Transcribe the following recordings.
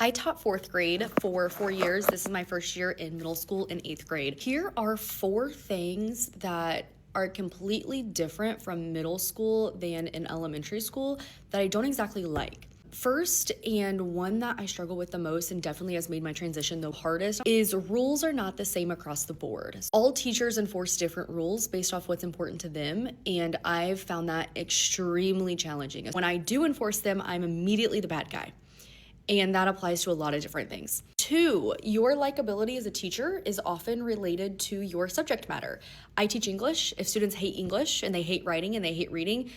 I taught fourth grade for 4 years. This is my first year in middle school in eighth grade. Here are 4 things that are completely different from middle school than in elementary school that I don't exactly like. First, and one that I struggle with the most and definitely has made my transition the hardest, is rules are not the same across the board. All teachers enforce different rules based off what's important to them, and I've found that extremely challenging. When I do enforce them, I'm immediately the bad guy. And that applies to a lot of different things. 2, your likability as a teacher is often related to your subject matter. I teach English. If students hate English and they hate writing and they hate reading,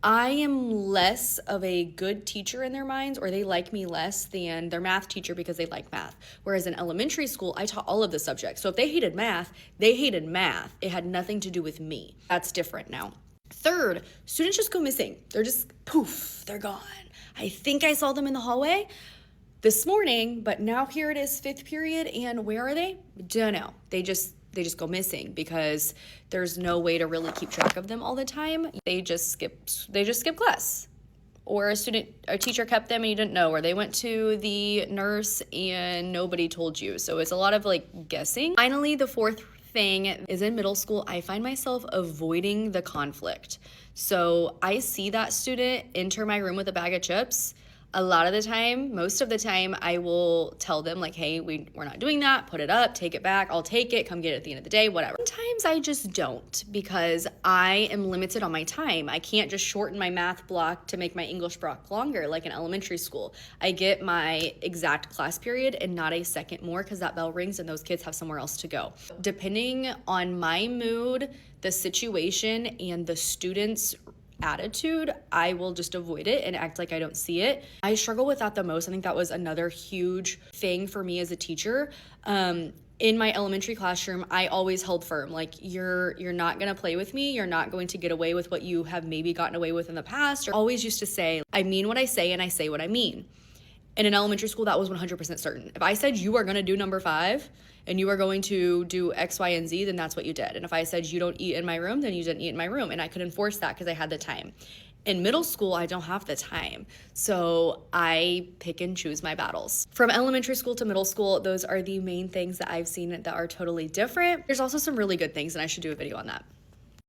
I am less of a good teacher in their minds, or they like me less than their math teacher because they like math. Whereas in elementary school, I taught all of the subjects. So if they hated math, they hated math. It had nothing to do with me. That's different now. 3rd, students just go missing. They're just poof, they're gone. I think I saw them in the hallway this morning, but now here it is 5th period, and where are they? Don't know. They just go missing because there's no way to really keep track of them all the time. They just skip class. Or a teacher kept them and you didn't know, or they went to the nurse and nobody told you. So it's a lot of guessing. Finally, the 4th thing is in middle school, I find myself avoiding the conflict. So I see that student enter my room with a bag of chips. A lot of the time, most of the time, I will tell them hey, we're not doing that, put it up, take it back, I'll take it, come get it at the end of the day, whatever. Sometimes I just don't because I am limited on my time. I can't just shorten my math block to make my English block longer like in elementary school. I get my exact class period and not a second more because that bell rings and those kids have somewhere else to go. Depending on my mood, the situation, and the students' attitude, I will just avoid it and act like I don't see it. I struggle with that the most. I think that was another huge thing for me as a teacher. In my elementary classroom, I always held firm. You're not gonna play with me. You're not going to get away with what you have maybe gotten away with in the past. Or always used to say, I mean what I say and I say what I mean. And in elementary school, that was 100% certain. If I said you are gonna do number 5 and you are going to do X, Y, and Z, then that's what you did. And if I said you don't eat in my room, then you didn't eat in my room. And I could enforce that because I had the time. In middle school, I don't have the time. So I pick and choose my battles. From elementary school to middle school, those are the main things that I've seen that are totally different. There's also some really good things, and I should do a video on that.